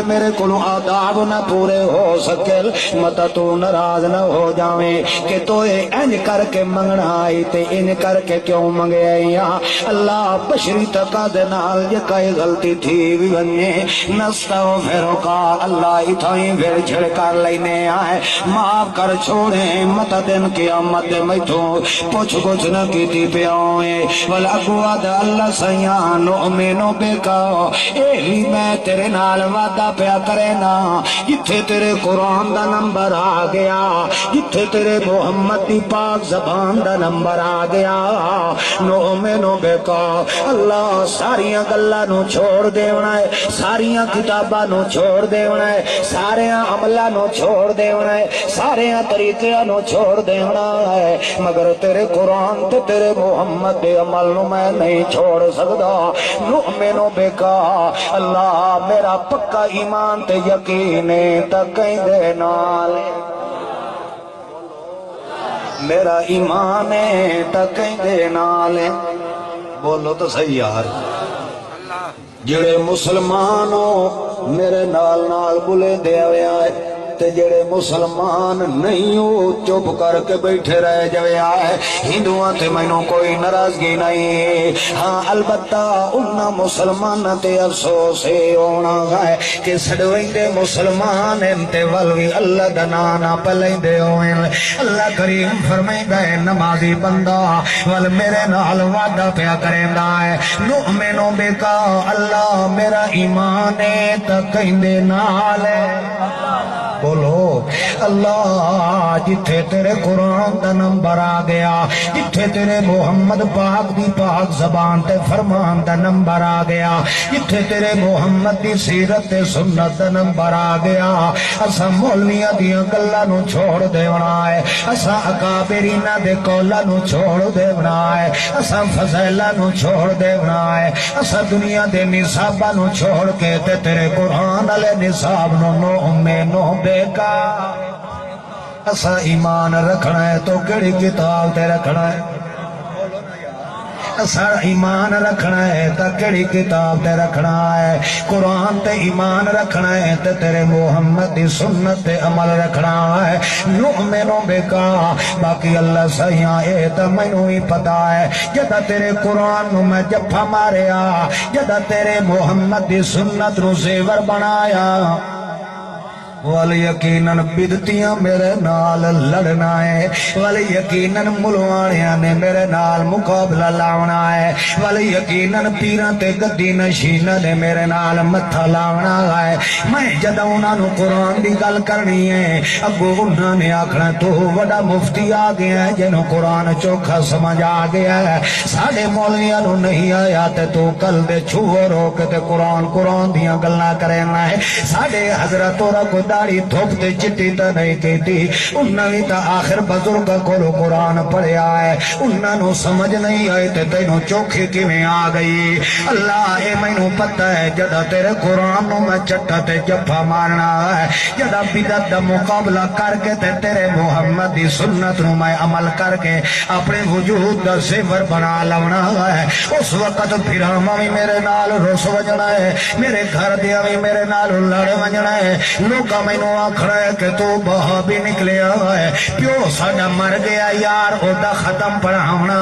میرے کو آداب نہ پورے ہو سکے مت تو ناراض نہ ہو جاویں کہ تو انج کر کے منگنا آئی تے انج کر کے کیوں منگے آئی اللہ بشری تقاض نال جے کوئی غلطی تھی بھی ونجے نستغفر کا اللہ اتھائیں بھیڑ چھڑ کر لینے آئے معاف کر چھوڑے مت دن قیامت میتھوں پوچھ گچھ نہ کیتی پیاویں والاقواد اللہ سیاں نؤمنو بکا اے میں تیرے نال وعدہ پیا کرے نا جتھے تیرے قرآن دا نمبر آ گیا جتھے تیرے محمد دی پاک زبان دا نمبر آ گیا نؤمنو بکا اللہ ساریاں گلاں نو چھوڑ دیونا ہے ساریاں کتاباں نو چھوڑ دیونا ہے ساریاں عملاں نو چھوڑ دیونا ہے ساریاں طریقیاں نو چھوڑ دیونا ہے مگر تیرے قرآن تے تیرے محمد دے عمل نو میں نہیں چھوڑ سکدا نؤمنو بکا اللہ میرا پکا ایمان تے یقین تکیں دے نال میرا ایمان تکیں دے نال بولو تو صحیح یار جڑے مسلمانوں میرے نال نال بلے دے آئے تے جڑے مسلمان نہیں ہو چپ کر کے بیٹھے رہ جوے آئے ہندوان تے مینوں کوئی ناراضگی نہیں ہاں البتہ انہاں مسلمان تے افسوس ہونا ہے کہ سڑویں مسلمان انتے والوی اللہ دنانا پلیں دے ہوئیں اللہ کریم فرمائیں ہے نمازی بندہ وال میرے نال وعدہ پیا کریں ہے نؤمنو بکا اللہ میرا ایمان تکیں دے نال بولو اللہ جتھے تیرے قرآن دا نمبر آ گیا جتھے تیرے محمد پاک دی پاک زبان تے فرمان دا نمبر آ گیا جتھے تیرے محمد دی سیرت تے سنت دا نمبر آ گیا اسا مولویاں دیاں گلاں نو چھوڑ دیونا ہے اسا اکابرینہ دے قولاں نو چھوڑ دیونا ہے اسا فضائلاں نو چھوڑ دیونا ہے اسا دنیا دے نصاباں نو چھوڑ کے تے تیرے قرآن والے نصاب نو نؤمنو بکا اسا ایمان رکھنا ہے تو کیڑی کتاب تے رکھنا ہے اسا ایمان رکھنا ہے تو کیڑی کتاب تے رکھنا ہے قرآن تے ایمان رکھنا ہے تے تیرے محمد دی سنت تے عمل رکھنا ہے نؤمنو بکا باقی اللہ سیاں اے تے مینوں ہی پتا ہے جدا تیرے قرآن نو میں جفا ماریا جدا تیرے محمد دی سنت نو زیور بنایا وال یقیناً بدتیاں میرے نال لڑنا ہے وال یقیناً ملوانیاں نے میرے نال مقابلہ لاؤنا ہے وال یقیناً پیراں تے گدی نشینہ نے میرے نال متھا لاؤنا ہے میں جدہ انہاں نو قرآن دی گل کرنی ہے اگو انہاں نے آکھنا تو وڈا مفتی آ گیا ہے جنہوں قرآن چوکھا سمجھ آ گیا ہے ساڑے مولویاں نو نہیں آیا تے تو کل دے چھوڑ ہو کے تے قرآن دیاں گلنا کرنا ہے ساڑے حضرت اور کو داڑی تھوک تے چٹی تا نہیں کہتی انہاں بھی تا آخر بزرگ کولو قرآن پڑھیا ہے انہاں نو سمجھ نہیں آئے تے تینوں چوکھی کیویں آ گئی اللہ اے مینوں پتہ ہے جدا تیرے قرآن نو میں چٹا تے جفا مارنا ہے جدا بدعت دا مقابلہ کر کے تے تیرے محمد دی سنت نو میں عمل کر کے اپنے وجود دا زیور بنا لونا ہے اس وقت پھراما بھی میرے نال رس وجنا ہے میرے گھر دیا بھی میرے نال لڑ وجنا ہے لوگا مینوں آکھنا ہے کہ تو بہا بھی نکلیا ہے پیو ساڈا مر گیا یار او دا ختم پڑھاونا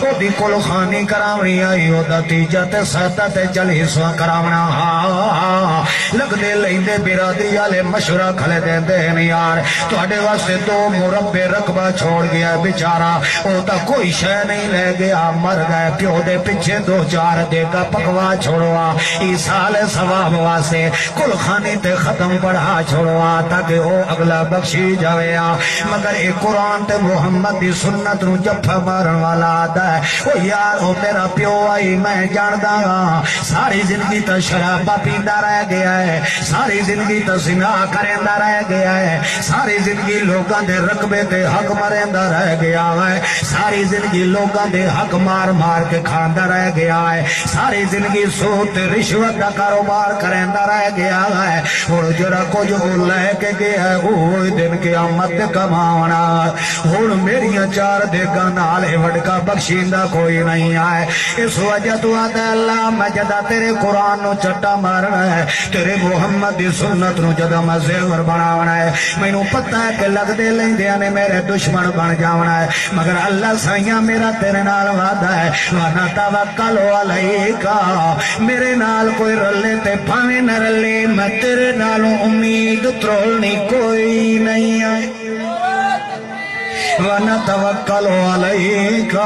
او دی کل خانی کراونی آئی او دا تیجا تے ساتا تے جلیسوا کراونا لگ دے لیندے برادری آلے مشورہ کھلے دے دین یار تو اڈے واسطے تو مربع رقبہ چھوڑ گیا بیچارہ او تا کوئی شے نہیں لے گیا مر گئے پیو دے پیچھے دو چار دے کا پکوا چھوڑوا ایسال ثواب واسطے کل خانی تے ختم پڑھا چھوڑوا تاکہ او اگلا بخشی جاوے مگر ایک قرآن تے محمد دی سنت نو جفا مارن والا آدھا ہے او یار او میرا پیو آئی میں جاندہ ساری زندگی تا شرابہ پیندہ رہ گیا ہے ساری زندگی تا زنا کرندہ رہ گیا ہے ساری زندگی لوگاں دے رقبے تے حق مرندہ رہ گیا ہے ساری زندگی لوگاں دے حق مار مار کے کھاندہ رہ گیا ہے ساری زندگی سود تے رشوت دا کاروبار کرندہ رہ گیا ہے اور جڑا جو لے کے گیا وہ دن قیامت کماونا ہن میریاں چار دیگاں نال وڈکا بخشیندا کوئی نہیں آئے اس وجہ تو آتا اللہ میں جدا تیرے قرآن نو چٹا مارنا ہے تیرے محمد دی سنت نو جدا میں زیور بناونا ہے مینوں پتہ ہے کہ لگ دے لیندیاں نے میرے دشمن بن جاونا ہے مگر اللہ سائیاں میرا تیرے نال وعدہ ہے وانا توکل علیکا میرے نال کوئی رلے تے پاویں نہ رلے میں تیرے نالوں امید ترولنی کوئی نہیں ہے وَنَتَوَكَّلُ عَلَيْكَ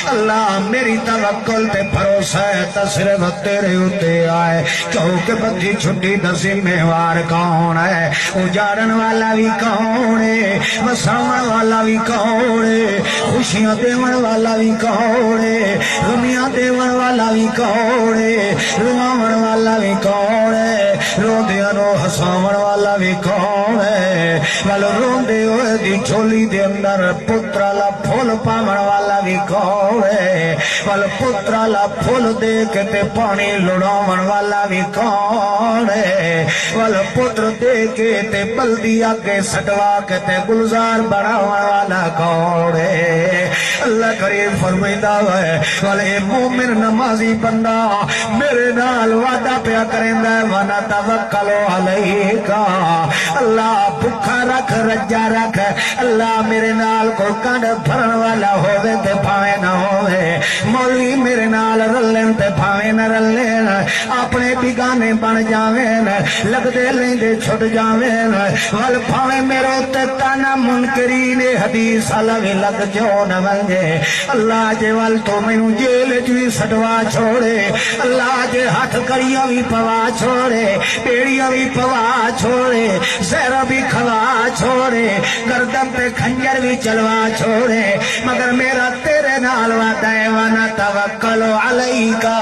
اللہ میری توکل تے بھروسہ ہے تا صرف تیرے اتے آئے کیونکہ بدھی چھٹی دا ذمہ وار کون ہے اجاڑن والا بھی کون ہے وساون والا بھی کون ہے خوشیاں دیون والا بھی کون ہے غمیاں دیون والا بھی کون ہے رواون والا بھی کون ہے روندیاں نو ہساون والا بھی کون ہے ول روندے ہوئے دی جھولی دے اندر پترالا پھول پاون والا بھی کون ہے ول پترالا پھول دے کے تے پانی لڑاون والا بھی کون ہے ول پتر دے کے تے بلدی آگے سٹوا کے تے گلزار بناون والا کون ہے اللہ کریم فرمائندا ہے ول اے مومن نمازی بندہ میرے نال وعدہ پیا کریندا ہے وانا توکل علیکا اللہ بھکھا رکھ رجا رکھ اللہ میرے نال کو کنڈ بھرن والا ہووے تے بھاویں نہ ہووے مولوی میرے نال رلن تے بھاویں نہ رلن اپنے بیگانے بن جاویں لگدے لیندے چھٹ جاویں ول بھاویں میرے تے تانا منکرین حدیث والا بھی لگ جو نہ ونجے اللہ جے ول تو مینوں جیل وچ وی سٹوا چھوڑے اللہ جے ہاتھ کڑیاں وی پوا چھوڑے پیڑیاں وی پوا چھوڑے زہر بھی کھوا چھوڑے گردن تے خنجر بھی چلوا چھوڑے مگر میرا تیرے نال وعدہ ہے وانا توکل علیکا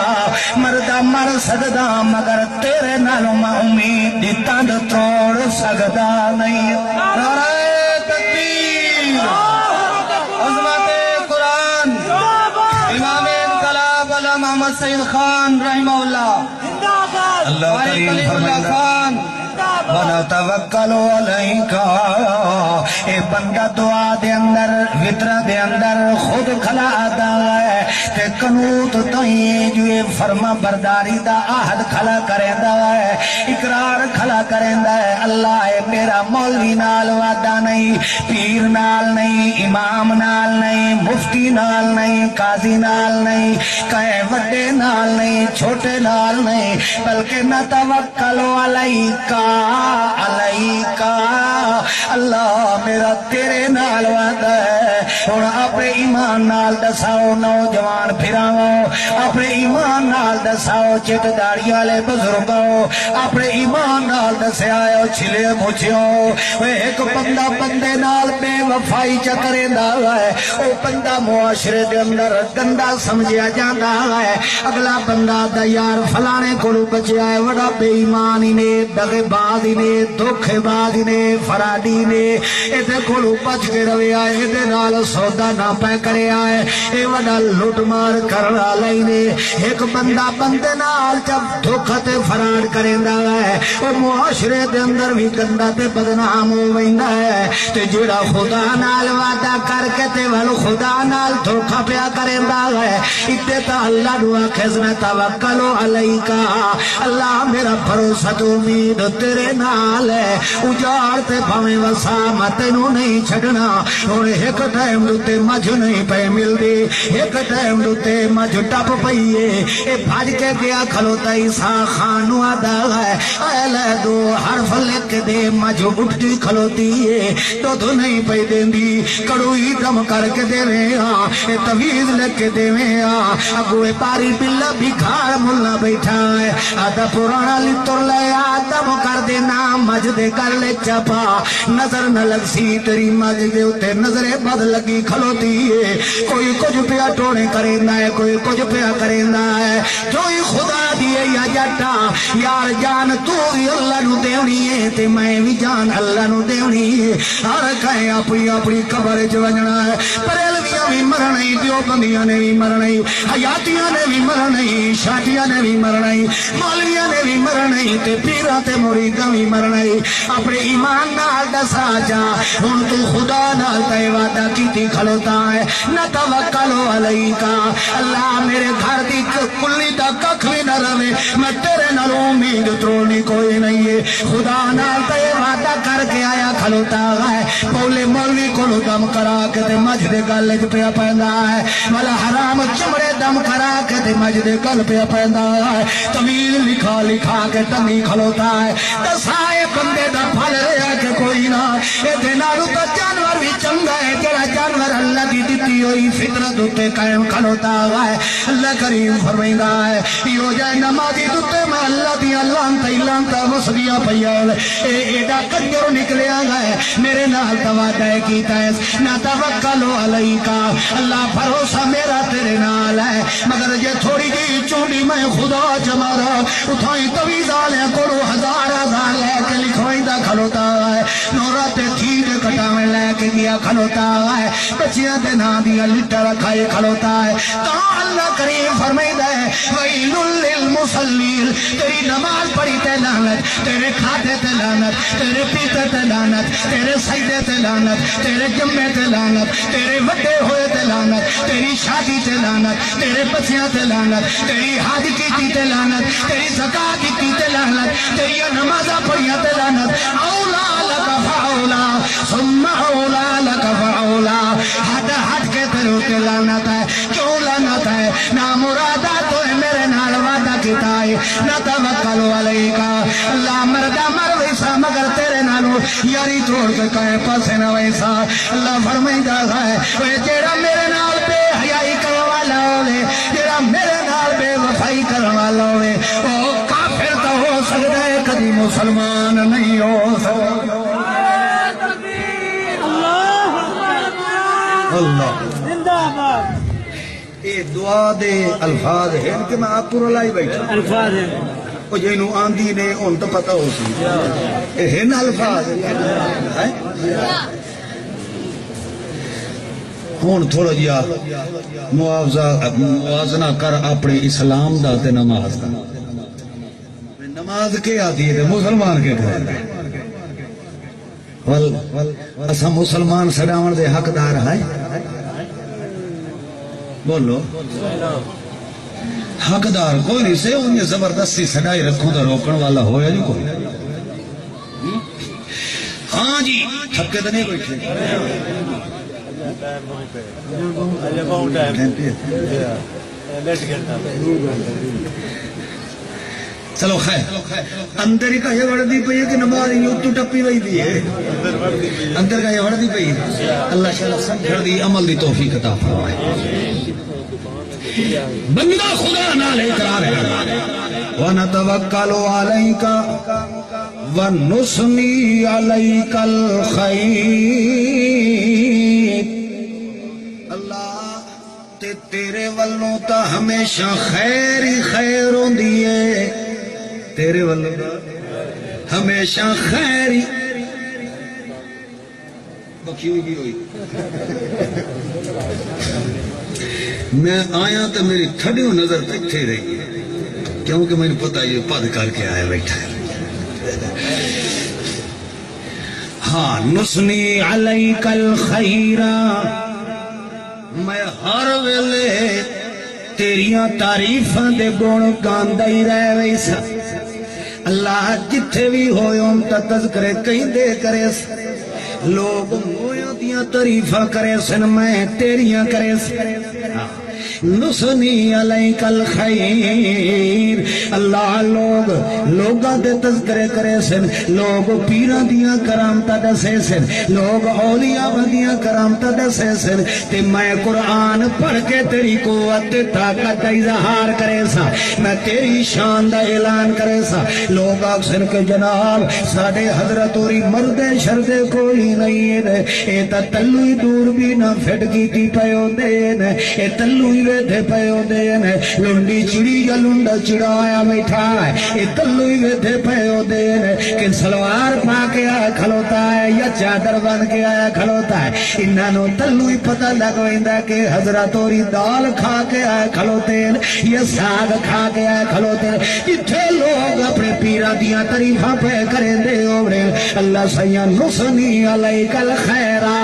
مردا مر سکدا مگر تیرے نالوں میں امید دی تند توڑ سکدا نہیں نعرہ تکبیر عظمت قرآن امام انقلاب علامہ محمد سید خان رحمہ اللہ اللہ کریم فرمائے وَنَتَوَكَّلُ عَلَيْكَ اے بندہ دعا دے اندر وطر دے اندر خود کھلا آتا ہے تے قنوت تائیں جو یہ فرما برداری دا آہد کھلا کریندا ہے اقرار کھلا کریندا ہے اللہ اے میرا مولوی نال وعدہ نہیں پیر نال نہیں امام نال نہیں مفتی نال نہیں قاضی نال نہیں کہے وڈے نال نہیں چھوٹے نال نہیں بلکہ نتوکل علیکا علیکا اللہ میرا تیرے نال وعدہ ہے ہن اپنے ایمان نال دساؤ نوجوان پھراؤ اپنے ایمان نال دساؤ چٹ داڑھی والے بزرگوں اپنے ایمان نال دسیا چھلے مچھیو ایک بندہ بندے نال بے وفائی چکریندا ہے او بندہ معاشرے دے اندر گندا سمجھیا جاندا ہے اگلا بندہ دا یار فلانے کولوں بچیا ہے بڑا بے ایمان ہی نے دغے باز ہی نے دھوکھے باز ہی نے فراڈی نے ایدے کولوں بچ کے رویا ہے ایدے نال سودا نہ پے کریا ہے اے وڈا لوٹ مار کرن والا ہی نے ایک بندہ بندے نال جب دھوکھا تے فراڈ کریندا ہے او معاشرے دے اندر بھی گندا تے بدنام ہو ویندا ہے تے جڑا خدا نال وعدہ کر کے تے ول خدا نال دھوکھا پیا کریندا ہے اتے تا اللہ نو آکھے سن توکل علیکا اللہ میرا بھروسہ تو امید تیرے نال ہے اجاڑ تے بھاویں وسا میں تینوں نہیں چھڈنا ہن ایک ٹائم تے مجھ نہیں پے ملدی ایک ٹائم تے مجھ ٹپ پئی اے بھج کے گیا کھلوتا عیسیٰ خان نو آدا ہے اے لے دو حرف لکھ کے دے مجھ اٹھتی کھلوتی ہے تو نہیں پئی دیندی کڑوئی دم کر کے دیویں اے تویز لکھ کے دیویں اگوے پاری بلا بھکار ملا بیٹھا ہے آدھا پرانا لتر لے آدم کر دینا مجھ دے کر لے چپا نظر نہ لگ سی تیری مجھ دے اتے نظر بد لگی کھلوتی ہے کوئی کچھ پیا ٹوڑے کریندا ہے کوئی کچھ پیا کریندا ہے جو ہی خدا دیے یا جٹا یار جان تو بھی اللہ نو دیونی ہے تے میں بھی جان اللہ نو دیونی ہے ہر کہیں اپنی اپنی قبر چ وجنا ہے بریلویاں بھی مرنا ہی دیوبندیاں نے بھی مرنا ہی حیاتیاں نے بھی مرنا ہی شاٹیاں نے بھی مرنا ہی مولویاں نے بھی مرنا ہی تے پیراں تے مرید گا بھی مرنا ہے اپنے ایمان نال دسا جا ہن تو خدا نال تے وعدہ کیتی کھلوتا ہے نہ توکلو علیکا اللہ میرے گھر دی کلی دا ککھ بھی نہ رہے میں تیرے نال امید ترونی کوئی نہیں ہے خدا نال تے وعدہ کر کے آیا کھلوتا ہے بولے مولوی کو دم کرا کے تے مجھ دے گل وچ پیا پیندا ہے والا حرام چمڑے دم کرا کے تے مجھ دے گل پیا پیندا ہے طویل لکھا لکھا کے تنی کھلوتا ہے دسائے بندے دا پھل رہا کہ کوئی نہ اے دے نالو تو جانور بھی چنگا ہے جڑا جانور اللہ دی دتی ہوئی فطرت تے قائم کھلوتا ہے اللہ کریم فرمائندا ہے یو جے نمازی تے میں اللہ دی لعنت مسدیاں پیا اے ایڈا کنجر نکلیا ہے میرے نال وعدہ کیتا ہے نہ توکلو علیکا اللہ بھروسہ میرا تیرے نال ہے مگر یہ تھوڑی جی چونڈی میں خدا چمارا اٹھائی تویزالیں کرو ہزار لے کے لکھوائیں دا کھلوتا ہے نورات تھیڑ کٹاویں لے کے دیا کھلوتا ہے بچیاں دے نا دیا لٹا رکھائے کھلوتا ہے کہاں اللہ کریم فرمائدہ ہے وَيْلٌ لِّلْمُصَلِّينَ تیری نماز پڑھی تے لعنت تیرے کھاتے تے لعنت تیرے پیتے تے لعنت تیرے سجدے تے لعنت تیرے جمعے تے لعنت تیرے وڈے ہوئے تے لعنت تیری شادی تے لعنت تیرے بچیاں تے لعنت تیری حج کیتی تے لعنت تیری زکات کیتی تے لعنت تیری نمازاں پڑھیاں تے لعنت اولا لک فاولا ثم اولا لک فاولا ہٹ کے تیرے تے لعنت ہے کیوں لعنت ہے نا مرادا تو میرے نال وعدہ کیتا ہے نہ توکل علیکا اللہ مردا مر ویسا مگر تیرے نالو یاری توڑ کے کہے پاسے نہ ویسا اللہ فرمائندا ہے اے جیڑا میرے نال بے حیائی کرن والا ہوے جیڑا میرے نال بے وفائی کرن والا ہوے او کافر تو ہو سکدا ہے کبھی مسلمان نہیں ہو سکدا اللہ زندہ باد اے دعا دے الفاظ ہیں کہ میں آپ کو رلائی بیٹھا الفاظ ہیں وہ جنہوں آندھی نے ان تو پتہ ہو سی اے ہیں الفاظ ہیں ہون تھوڑا جیا موازنہ کر اپنے اسلام دا تے نماز دا نماز کے آتی ہے مسلمان کے کھائے اسا مسلمان سڑاون دے حقدار ہیں بولو حقدار کوئی نہیں سے انہیں زبردستی سڑائی رکھوں تو روکن والا ہویا جو کوئی ہاں جی تھکے تو نہیں کوئی ٹھیک چلو خیر اندر ہی کا یہ وردی پئی ہے کہ نماز یوں تو ٹپی وئی دی ہے اندر کا یہ وردی پئی ہے اللہ شاء سمجھ دی عمل دی توفیق عطا فرمائے بندہ خدا نال اقرار ہے وَنَتَوَكَّلُ عَلَيْكَ وَنُثْنِي عَلَيْكَ الْخَيْرَ اللہ تیرے والوں تا ہمیشہ خیر ہی خیر ہوندی ہے تیرے والوں ہمیشہ خیر ہی بکی ہوئی ہوئی میں آیا تو میری تھڑیوں نظر تکھے رہی ہے کیونکہ مجھے پتا یہ پد کر کے آیا بیٹھا ہے ہاں نثنی علیک الخیر میں ہر ویلے تیریاں تعریفاں دے گن گاندا ہی رہ ویسا اللہ جتھے بھی ہوئے ان تا تذکرے کہیں دے کرے لوگ مویاں دیاں تعریفاں کرے سن میں تیریاں کرے سن نثنی علیک الخیر اللہ لوگاں دے تذکرے کرے سن لوگ پیراں دیاں کرامتاں دسے سن لوگ اولیاء دیاں کرامتاں دسے سن تے میں قرآن پڑھ کے تیری قوت طاقت دا اظہار کرے سا میں تیری شان دا اعلان کرے سا لوگ اکثر کے جناب ساڑے حضرت اوری مردے شردے کوئی نہیں ہے اے تا تلو ہی دور بھی نہ پھٹ گیتی پیو دین اے تلو ہی ویدھے پیو دین لنڈی چڑی یا لنڈا چڑایا بیٹھا ہے اے تلو ہی ویدھے پیو دین کہ سلوار فرما کے آیا کھلوتا ہے یا چادر بن کے آیا کھلوتا ہے، انہوں تلو ہی پتہ لگ ویندا کہ حضرت اوری دال کھا کے آیا کھلوتے یا ساگ کھا کے آیا کھلوتے، جتھے لوگ اپنے پیرا دیاں تعریفاں پہ کریں دے اوڑے اللہ سیاں نسنی علیک الخیرہ،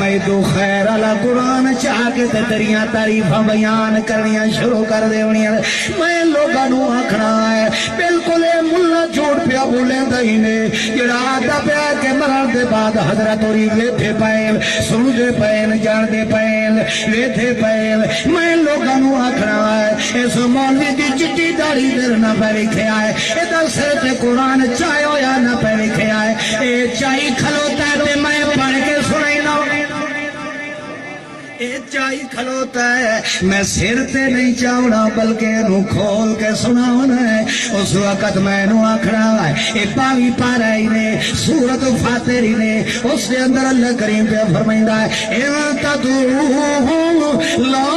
میں تو خیر والا قرآن چاہ کے تے تیریاں تعریفاں بیان کرنیاں شروع کر دیونیاں، میں لوگاں نو آکھنا ہے بالکل اے ملا جھوٹ پیا بولے دئی نے جڑا آدھا پیا کہ مرن دے بعد حضرت اوری ویٹھے پین سن دے پین جان دے پین ویٹھے پین، میں لوگاں نو آکھنا ہے اس مولوی دی چٹی داڑھی در نہ پہ لکھیا ہے، اے دا سر تے قرآن چاہے ہویا نہ پہ لکھیا ہے، اے چاہی کھلوتا ہے تے میں پڑھ کے سنائی نہ اے چاہی کھلوتا ہے، میں سر تے نہیں چاونا بلکہ نو کھول کے سناونا ہے، اس وقت میں نو آکھنا ہے اے پاوی پارائی نے سورت فاتری نے اس کے اندر اللہ کریم پہ فرمائندہ ہے اے تدعوہم لا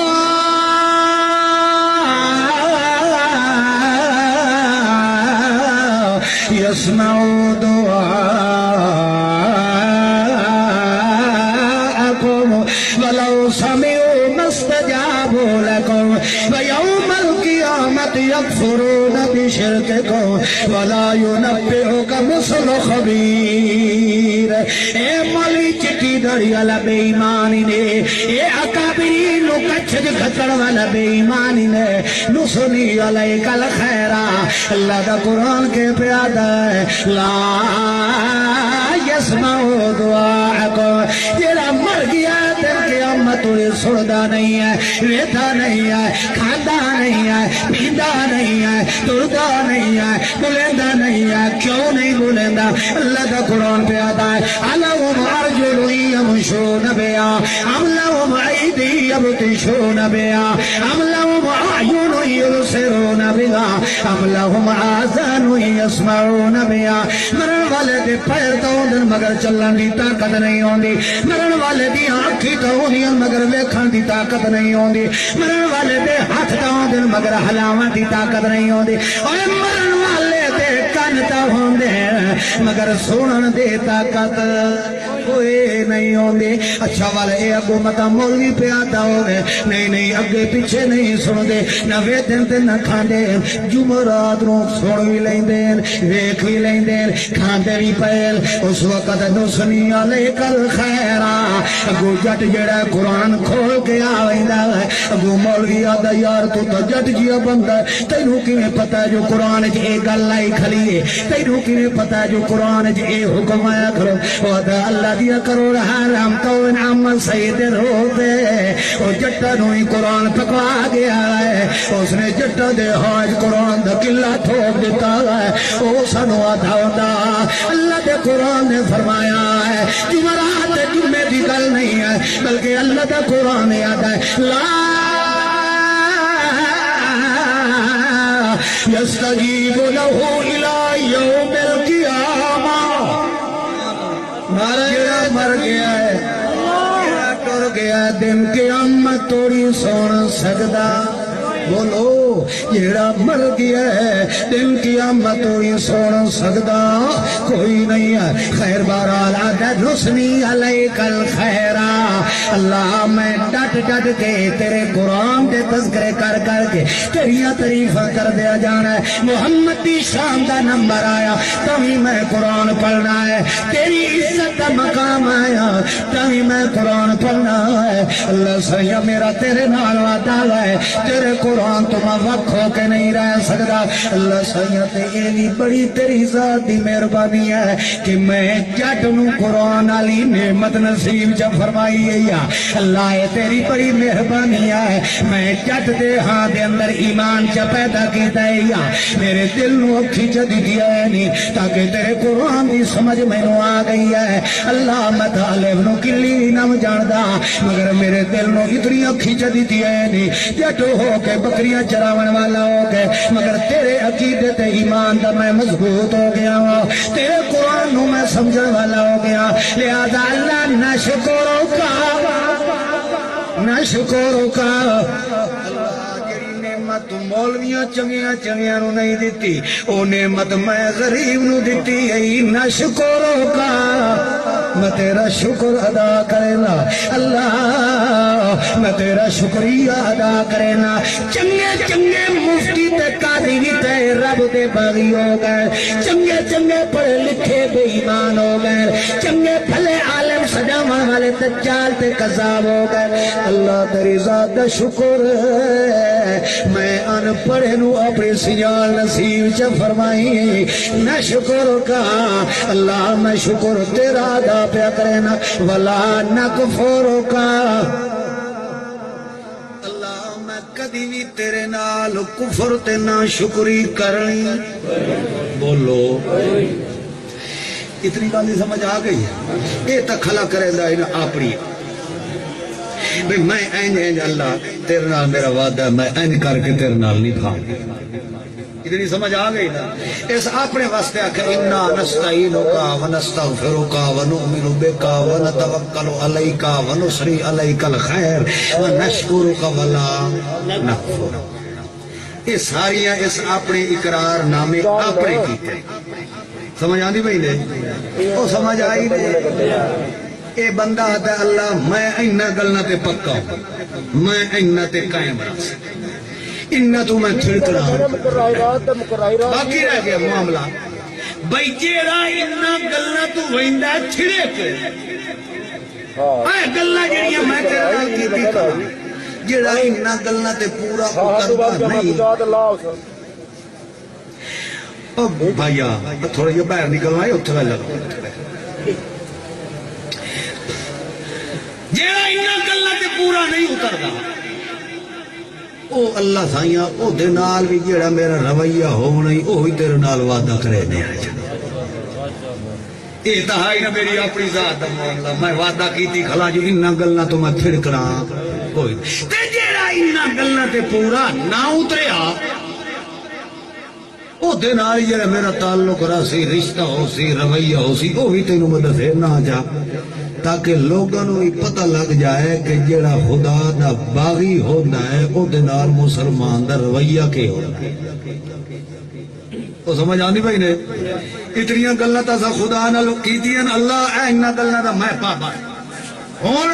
يسمعوا دعاءكم ولو سمعوا ما استجابوا لكم ويوم القيامة يكفرون بشرككم ولا ينبئك مثل خبير، اے مولی چٹی دڑی والا بے ایمانی نے، اے اکابرین نو کچھ گھٹڑ والا بے ایمانی نے، نسنی علیک الخیرہ اللہ دا قرآن کے پیادا ہے لا یسمعوا دعاءکم، جیڑا مر گیا دل قیامت ہوئے سڑدا نہیں ہے، ویدھا نہیں ہے، کھاندا نہیں ہے، پیندہ نہیں ہے، تردا نہیں ہے، بلندہ نہیں ہے، کیوں نہیں بلندہ؟ اللہ دا قرآن پہ آتا ہے الہم ارجل یمشون بہا ام لہم ایدی یبطشون بہا ام لہم اعین یبصرون بہا ام لہم آذان یسمعون بہا، مرن والے دے پیر تو ہوندن مگر چلن دی طاقت نہیں ہوندی، مرن والے دی آنکھی تو ہوندیاں مگر ویکھن دی طاقت نہیں ہوندی، مرن والے دے ہاتھ تو ہوندن مگر ہلاون دی طاقت نہیں ہوندی، اور مرن والے دے کان تو ہوندے مگر سنن دی طاقت کوئی نہیں ہوندی۔ اچھا والے اے اگو متا مولوی پہ آتا ہوگے نہیں نہیں اگے پیچھے نہیں سن دے نہ ویدن تے نہ کھاندے، جمعرات نو سن بھی لیں دین ویکھ بھی لیں دین کھاندے بھی پیل، اس وقت نسنی علیک الخیرہ اگو جٹ جڑا قرآن کھول کے آویندا ہے، اگو مولوی آدھا یار تو تا جٹ جیا بندہ ہے، تینوں کیویں پتہ جو قرآن چ اے گل آئی کھلی ہے، تینوں کیویں پتہ جو قرآن چ اے حکم آیا کھلو، وعدہ اللہ دیا کرو حرام تو انعام سید روتے، او جٹا نو ہی قرآن پکوا گیا ہے، اس نے جٹا دے حاج قرآن دا قلعہ ٹھوک دیتا ہے، او سنو آدھا ہوتا اللہ دے قرآن نے فرمایا ہے جمعرات جمعے دی گل نہیں ہے بلکہ اللہ دا قرآن یاد ہے لا یستجیب لہو الی یوم القیامہ، مر گیا ہے ٹر گیا دن قیامت توڑی سن سکدا، بولو جیڑا مر گیا ہے دن قیامت ہوئی سن سکدا کوئی نہیں ہے، خیر بہرحال آدھا نسنی علیک الخیرہ، اللہ میں ڈٹ ڈٹ کے تیرے قرآن دے تذکرے کر کر کے تیریاں تعریفاں کر دیا جانا ہے، محمد دی شان دا نمبر آیا تبھی میں قرآن پڑھنا ہے، تیری عزت دا مقام آیا تبھی میں قرآن پڑھنا ہے، اللہ سیا میرا تیرے نال وعدہ ہے تیرے قرآن تو میں وقت ہو کے نہیں رہ سکتا، اللہ سیاں تے یہ بھی بڑی تیری ذات دی مہربانی ہے کہ میں جٹ نو قرآن علی نعمت نصیب جب فرمائی ہے یا اللہ یہ تیری بڑی مہربانی ہے، میں جٹ دے ہاں دے اندر ایمان چا پیدا کیتا ہے یا میرے دل نو اکھی چا دی دیا ہے نہیں تاکہ تیرے قرآن دی سمجھ میں نو آ گئی ہے، اللہ میں طالب نو کلی نم جاندہ مگر میرے دل نو اتنی اکھی چا دی دیا ہے نہیں، جٹ ہو کے بکریاں چراون والا ہو گئے مگر تیرے عقیدے تے ایمان دا میں مضبوط ہو گیا ہوں، تیرے قرآن نو میں سمجھن والا ہو گیا، لہذا اللہ نہ شکروں کا نعمت مولویاں چنگیاں چنگیاں نو نہیں دیتی، او نعمت میں غریب نو دیتی ہے، نہ شکروں کا میں تیرا شکر ادا کرنا اللہ، میں تیرا شکریہ ادا کرنا۔ چنگے چنگے مفتی تے قاضی بھی تے رب دے باغی ہو گئے، چنگے چنگے پڑھے لکھے بے ایمان ہو گئے، چنگے بھلے عالم سجاون والے دجال تے کذاب ہو گئے۔ اللہ تیری ذات دا شکر ہے، میں ان پڑھے نو اپنی سجال نصیب چ فرمائی، نہ شکر کا اللہ میں شکر تیرا ادا پیا کرنا، ولا نکفر کا اللہ میں کدی بھی تیرے نال کفر تے نہ شکری کرنی۔ بولو اتنی گل نہیں سمجھ آ گئی؟ یہ تو کھلا کرے دا اپنی بھئی میں اینج اللہ تیرے نال میرا وعدہ ہے، میں اینج کر کے تیرے نال نہیں کھاؤں۔ اتنی سمجھ آ گئی نا؟ اس اپنے واسطے آکھے انا نستعینک ونستغفرک ونؤمن بک ونتوکل علیک ونصری علیک الخیر ونشکرک ولا نکفر۔ یہ ساریاں اس اپنے اقرار نامے اپنے کیتے۔ سمجھ آندی بھائی نے؟ وہ سمجھ آئی نہیں؟ اے بندہ آتا ہے اللہ میں اینا گلنا تے پکا ہوں، میں اینا تے قائم رہا سکتا، انہ تو میں چھڑکنا باقی رہ گیا معاملہ بھائی جیڑا انہ گلنا تو ویندہ چھڑے کے گلنا جڑیاں میں تیرے نال کیتی کروں، جیڑا انہ گلنا تے پورا اترتا نہیں۔ او بھائیا تھوڑا یہ باہر نکلنا ہے اتھوے لگا، جیڑا انہ گلنا تے پورا نہیں اترتا او اللہ سائیاں او دے نال بھی جیڑا میرا رویہ ہو نہیں او ہی تیرے نال وعدہ کرے نہیں آ جانا۔ یہ تہائی نہ میری اپنی ذات دا معاملہ، میں وعدہ کیتی کھلا جو انہ گلنا تو میں پھڑکنا کوئی تے جیڑا انہ گلنا تے پورا نہ اتریا او دے نال جیڑا میرا تعلق رہا سی، رشتہ ہو سی، رویہ ہو سی، او بھی تینوں میں دسے نہ جا، تاکہ لوگوں کو پتہ لگ جائے کہ جیڑا خدا دا باغی ہوتا ہے او دے نال مسلمان دا رویہ کے ہوتا ہے۔ تو سمجھ آنی بھائی نے؟ اتنی گلاں تاسا خدا نال کیتیاں اللہ اینا گلاں دا میں پابند ہن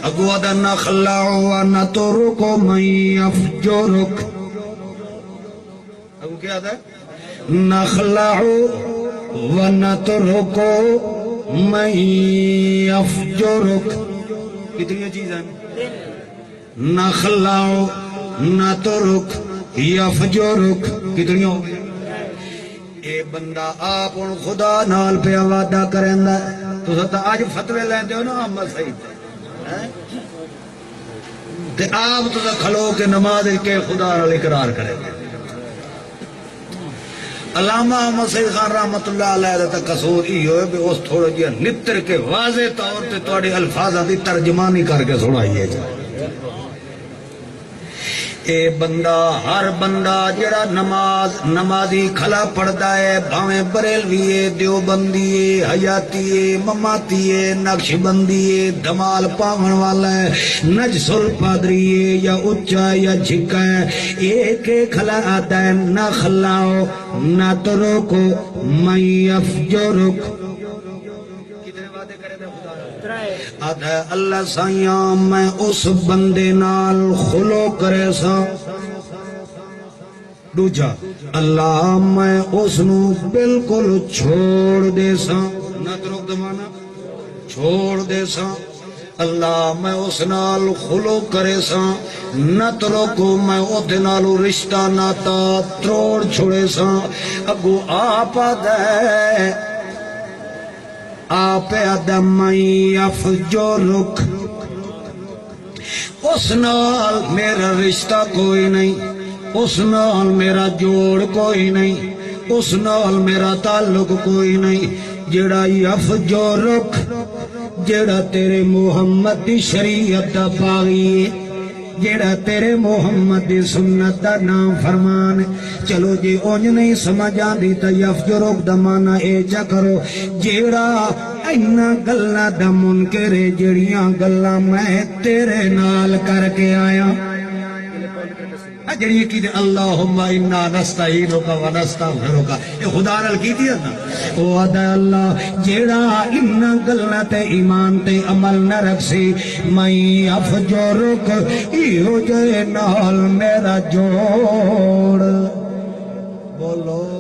اگوا دا نخلع و نترک من یفجرک، ابو کیا ہے؟ نخلع و نترک من یفجرک، کتنی چیز ہیں؟ نخلع نترک یفجرک، کتنی ہو گئی؟ اے بندہ آپ ان خدا نال پہ وعدہ کریں دا تو ستا آج فتوے لیندے ہو نا احمد سعید تے آپ تو کھلو کے نماز کے خدا نال اقرار کریں دے۔ علامہ احمد سعید خان رحمت اللہ علیہ دا قصور ہی ہوئے کہ اس تھوڑا جیا نتر کے واضح طور تے توڑی الفاظہ دی ترجمانی کر کے سنائیے جائے۔ اے بندہ ہر بندہ جڑا نمازی کھلا پڑھدا ہے، بھاویں بریلوی دیوبندی حیاتی مماتی نقش بندی دمال پاون والا ہے، نجس الپادری یا اچا یا جھکا ہے، ایک کھلا آتا ہے نہ خلاؤ نہ ترکو من یفجرک۔ آتا ہے اللہ سائیاں میں اس بندے نال خلو کرے سا، دوجا اللہ میں اس نو بالکل چھوڑ دے سا، نہ ترک دمانا چھوڑ دے سا، اللہ میں اس نال خلو کرے سا، نہ ترکو میں اوتے نالو رشتہ ناتا تروڑ چھوڑے سا۔ اگو آپ دے آپ ادم یفجرک، اس نال میرا رشتہ کوئی نہیں، اس نال میرا جوڑ کوئی نہیں، اس نال میرا تعلق کوئی نہیں، جڑا یفجرک جڑا تیرے محمد دی شریعت دا باغی ہے، جیڑا تیرے محمد دی سنت دا نام فرمان۔ چلو جی اونج نہیں سمجھ آندی تا یفجرک دا مانا اے جا کرو جیڑا اینا گلنا دا منکرے، جیڑیاں گلنا میں تیرے نال کر کے آیا۔ جڑی کی اللہم انا نستعینک و نستغفرک یہ خدا نال کیتی ہے نا او ادا اللہ جیڑا ان گلاں تے ایمان تے عمل نہ رکھسی میں افجرک ایو جے نال میرا جوڑ بولو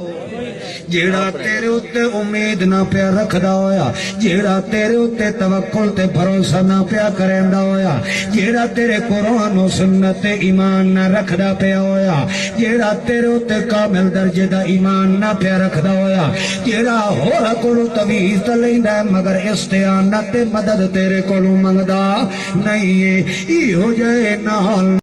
جیڑا تیرے اتے امید نہ پیا رکھدا ہویا جیڑا تیرے اتے توکل تے بھروسہ نہ پیا کریندا ہویا جیڑا تیرے قرآن و سنت تے ایمان نہ رکھدا پیا ہویا جیڑا تیرے اتے کامل درجے دا ایمان نہ پیا رکھدا ہویا جیڑا ہور کولوں تویز تے لیندا ہے مگر استعانت تے مدد تیرے کولوں منگدا نہیں ہے ایہو جے نال